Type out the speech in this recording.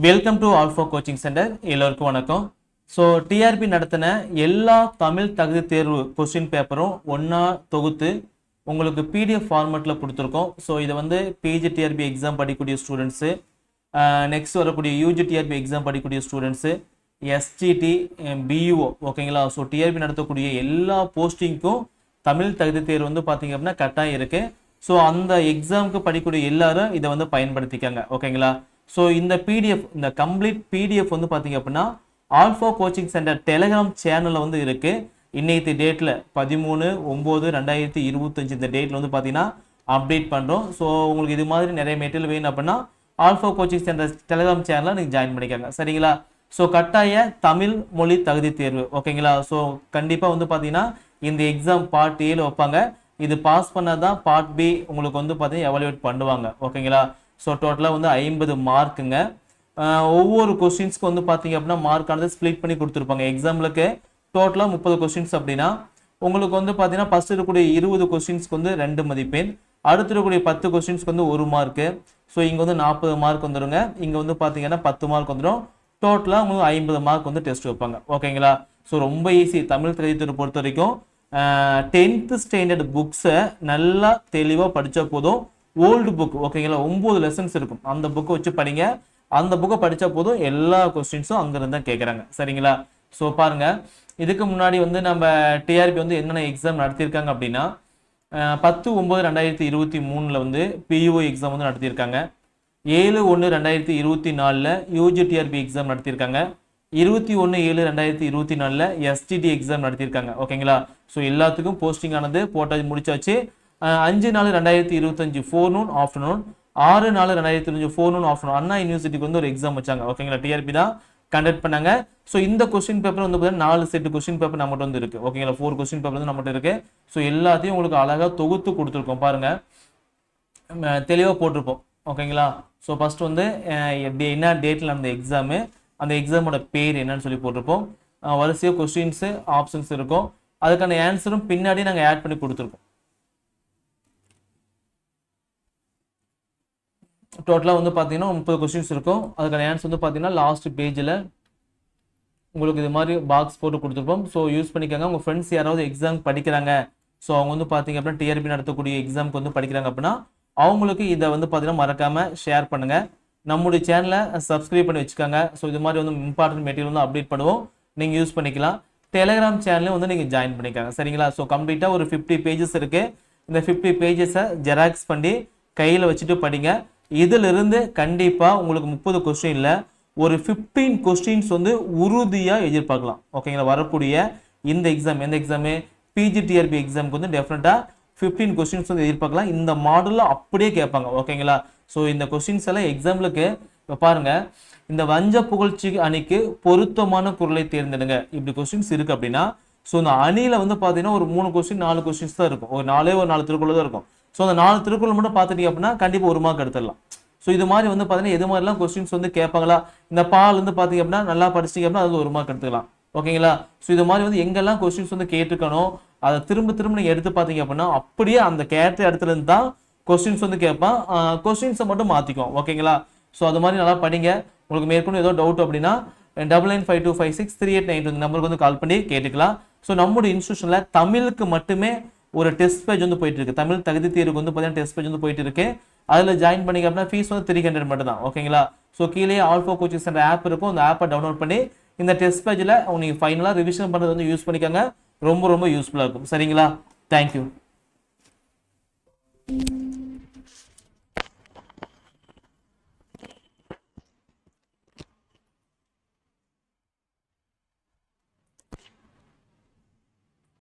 Welcome to alpha coaching centre. எல்லோருக்கும் வணக்கம். So TRP நடத்தின எல்லா தமிழ் தகுதி தேர்வு கொஸ்டின் பேப்பரும் ஒன்றா தொகுத்து உங்களுக்கு பிடிஎஃப் ஃபார்மேட்டில் கொடுத்துருக்கோம். ஸோ இதை வந்து பிஜி டிஆர்பி எக்ஸாம் படிக்கக்கூடிய ஸ்டூடெண்ட்ஸு, நெக்ஸ்ட் வரக்கூடிய யூஜி டிஆர்பி எக்ஸாம் படிக்கக்கூடிய ஸ்டூடெண்ட்ஸு, எஸ்ஜிடி, பியூஓ, ஓகேங்களா. ஸோ டிஆர்பி நடத்தக்கூடிய எல்லா போஸ்டிங்க்கும் தமிழ் தகுதி தேர்வு வந்து பார்த்தீங்க அப்படின்னா கட்டாயம் இருக்குது. ஸோ அந்த எக்ஸாமுக்கு படிக்கக்கூடிய எல்லாரும் இதை வந்து பயன்படுத்திக்காங்க, ஓகேங்களா. ஸோ இந்த பிடிஎஃப், இந்த கம்ப்ளீட் பிடிஎஃப் வந்து பார்த்தீங்க அப்படின்னா ஆல்ஃபா கோச்சிங் சென்டர் டெலிகிராம் சேனலில் வந்து இருக்குது. இன்னைக்கு டேட்டில் 13/9/2025 இந்த டேட்டில் வந்து பார்த்தீங்கன்னா அப்டேட் பண்ணுறோம். ஸோ உங்களுக்கு இது மாதிரி நிறைய மெட்டீரியல் வேணும் அப்படின்னா ஆல்ஃபா கோச்சிங் சென்டர் டெலிகிராம் சேனலில் நீங்கள் ஜாயின் பண்ணிக்காங்க, சரிங்களா. ஸோ கட்டாய தமிழ் மொழி தகுதி தேர்வு, ஓகேங்களா. ஸோ கண்டிப்பாக வந்து பார்த்தீங்கன்னா இந்த எக்ஸாம் பார்ட் ஏல வைப்பாங்க. இது பாஸ் பண்ணால் தான் பார்ட் பி உங்களுக்கு வந்து பார்த்தீங்கன்னா எவாலுவேட் பண்ணுவாங்க, ஓகேங்களா. ஸோ டோட்டலாக வந்து 50 மார்க்குங்க. ஒவ்வொரு கொஸ்டின்ஸ்க்கு வந்து பார்த்தீங்க அப்படின்னா மார்க்கானது ஸ்ப்ளிட் பண்ணி கொடுத்துருப்பாங்க. எக்ஸாம்பிளுக்கு டோட்டலாக 30 கொஸ்டின்ஸ் அப்படின்னா உங்களுக்கு வந்து பார்த்தீங்கன்னா ஃபஸ்ட் இருக்கக்கூடிய 20 கொஸ்டின்ஸ்க்கு வந்து 2 மதிப்பெண், அடுத்து இருக்கக்கூடிய 10 கொஸ்டின்ஸ்க்கு வந்து 1 மார்க்கு. ஸோ இங்கே வந்து 40 மார்க் வந்துடுங்க. இங்கே வந்து பார்த்தீங்கன்னா 10 மார்க் வந்துடும். டோட்டலாக உங்களுக்கு 50 மார்க் வந்து டெஸ்ட் வைப்பாங்க, ஓகேங்களா. ஸோ ரொம்ப ஈஸி. தமிழ் தகுதியை பொறுத்த வரைக்கும் 10th ஸ்டாண்டர்ட் புக்ஸை நல்லா தெளிவாக படித்தா போதும். ஓல்டு புக், ஓகேங்களா, 9 லெசன்ஸ் இருக்கும். அந்த புக்கை வச்சு படிங்க. அந்த புக்கை படித்தா போதும், எல்லா கொஸ்டின்ஸும் அங்கேருந்து தான் கேட்குறாங்க, சரிங்களா. ஸோ பாருங்கள், இதுக்கு முன்னாடி வந்து நம்ம டிஆர்பி வந்து என்னென்ன எக்ஸாம் நடத்தியிருக்காங்க அப்படின்னா 10/9/2023 வந்து பியூஓ எக்ஸாம் வந்து நடத்தியிருக்காங்க. 7/1/2024 யூஜி டிஆர்பி எக்ஸாம் நடத்தியிருக்காங்க. 21/7/2024 எஸ்டிடி எக்ஸாம் நடத்தியிருக்காங்க, ஓகேங்களா. ஸோ எல்லாத்துக்கும் போஸ்டிங் ஆனது போட்டாச்சு, முடிச்சாச்சு. 5/4/2025 ஃபோர்நூன் ஆஃப்டர்நூன், 6/4/2025 ஃபோர்நூன் ஆஃப்டர்நூன் அண்ணா யூனிவர்சிட்டிக்கு வந்து ஒரு எக்ஸாம் வச்சாங்க, ஓகேங்களா. டிஆர்பி தான் கண்டக்ட் பண்ணாங்க. ஸோ இந்த கொஸ்டின் பேப்பர் வந்து பார்த்தீங்கன்னா 4 செட் கொஸ்டின் பேப்பர் நம்மகிட்ட வந்து இருக்குது, ஓகேங்களா. 4 கொஸ்டின் பேப்பர் வந்து நம்மகிட்ட இருக்குது. ஸோ எல்லாத்தையும் உங்களுக்கு அழகாக தொகுத்து கொடுத்துருக்கோம், பாருங்கள், தெளிவாக போட்டிருப்போம், ஓகேங்களா. ஸோ ஃபஸ்ட் வந்து என்ன டேட்டில் அந்த எக்ஸாமு, அந்த எக்ஸாமோட பேர் என்னன்னு சொல்லி போட்டிருப்போம். வரிசையாக கொஸ்டின்ஸு ஆப்ஷன்ஸ் இருக்கும். அதுக்கான ஆன்சரும் பின்னாடி நாங்கள் ஆட் பண்ணி கொடுத்துருக்கோம். டோட்டலாக வந்து பார்த்தீங்கன்னா 30 கொஸ்டின்ஸ் இருக்கும். அதுக்கான ஆன்சர் வந்து பார்த்தீங்கன்னா லாஸ்ட் பேஜில் உங்களுக்கு இது மாதிரி பாக்ஸ் போட்டு கொடுத்துருப்போம். ஸோ யூஸ் பண்ணிக்கோங்க. உங்கள் ஃப்ரெண்ட்ஸ் யாராவது எக்ஸாம் படிக்கிறாங்க, ஸோ அவங்க வந்து பார்த்தீங்க அப்படின்னா டிஆர்பி நடத்தக்கூடிய எக்ஸாமுக்கு வந்து படிக்கிறாங்க அப்படின்னா அவங்களுக்கு இதை வந்து பார்த்தீங்கன்னா மறக்காமல் ஷேர் பண்ணுங்கள். நம்முடைய சேனலை சப்ஸ்கிரைப் பண்ணி வச்சுக்கோங்க. ஸோ இது மாதிரி வந்து இம்பார்ட்டன்ட் மெட்டீரியல் வந்து அப்டேட் பண்ணுவோம், நீங்கள் யூஸ் பண்ணிக்கலாம். டெலிகிராம் சேனலையும் வந்து நீங்கள் ஜாயின் பண்ணிக்காங்க, சரிங்களா. ஸோ கம்ப்ளீட்டாக ஒரு 50 பேஜஸ் இருக்குது. இந்த 50 பேஜஸை ஜெராக்ஸ் பண்ணி கையில் வச்சுட்டு படிங்க. இதிலிருந்து கண்டிப்பாக உங்களுக்கு 30 கொஸ்டினில் ஒரு 15 கொஸ்டின்ஸ் வந்து உறுதியாக எதிர்பார்க்கலாம், ஓகேங்களா. வரக்கூடிய இந்த எக்ஸாம், எந்த எக்ஸாமு, பிஜிடிஆர்பி எக்ஸாமுக்கு வந்து டெஃபினட்டாக 15 கொஸ்டின்ஸ் வந்து எதிர்பார்க்கலாம். இந்த மாடலில் அப்படியே கேட்பாங்க, ஓகேங்களா. ஸோ இந்த கொஸ்டின்ஸ் எல்லாம் எக்ஸாம்பிளுக்கு இப்போ பாருங்கள், இந்த வஞ்ச புகழ்ச்சி அணிக்கு பொருத்தமான குரலை தேர்ந்தெடுங்க, இப்படி கொஸ்டின்ஸ் இருக்குது அப்படின்னா ஸோ இந்த அணியில் வந்து பார்த்தீங்கன்னா ஒரு 3 கொஸ்டின் 4 கொஸ்டின்ஸ் தான் இருக்கும். ஒரு 4 திருக்குறள் தான் இருக்கும். ஸோ அந்த 4 திருக்குறள் மட்டும் பார்த்துட்டீங்க அப்படின்னா கண்டிப்பாக 1 மார்க் எடுத்துடலாம். ஸோ இது மாதிரி வந்து பார்த்தீங்கன்னா எது மாதிரிலாம் கொஸ்டின்ஸ் வந்து கேட்பாங்களா, இந்த பால் வந்து பார்த்தீங்க அப்படின்னா நல்லா படிச்சிங்க அப்படின்னா அது 1 மார்க் எடுத்துக்கலாம், ஓகேங்களா. ஸோ இது மாதிரி வந்து எங்கெல்லாம் கொஸ்டின்ஸ் வந்து கேட்டிருக்கணும் அதை திரும்ப நீங்கள் எடுத்து பார்த்தீங்க அப்படின்னா அப்படியே அந்த கேட்ட இடத்துல இருந்து தான் கொஸ்டின்ஸ் வந்து கேட்பான். கொஸ்டின்ஸை மட்டும் மாற்றிக்கும், ஓகேங்களா. ஸோ அது மாதிரி நல்லா படிங்க. உங்களுக்கு மேற்கொண்டு ஏதோ டவுட் அப்படின்னா 9952563892 இந்த நம்பருக்கு வந்து கால் பண்ணி கேட்டுக்கலாம். ஸோ நம்முடைய இன்ஸ்டியூஷனில் தமிழுக்கு மட்டுமே ஒரு டெஸ்ட் பேஜ் வந்து போயிட்டு இருக்கு. தமிழ் தகுதி தேர்வுக்கு வந்து பார்த்தீங்கன்னா டெஸ்ட் பேஜ் வந்து போயிட்டு இருக்கு. அதில் ஜாயின் பண்ணிங்க அப்படின்னா ஃபீஸ் வந்து 300 மட்டும் தான், ஓகேங்களா. ஸோ கீழே ஆல்ஃபா கோச்சிங் சென்டர் ஆப் இருக்கும். அந்த ஆப்பை டவுன்லோட் பண்ணி இந்த டெஸ்ட் பேஜில் நீங்கள் ஃபைனலாக ரிவிஷன் பண்ணுறது வந்து யூஸ் பண்ணிக்கோங்க. ரொம்ப ரொம்ப யூஸ்ஃபுல்லாக இருக்கும், சரிங்களா. தேங்க்யூ.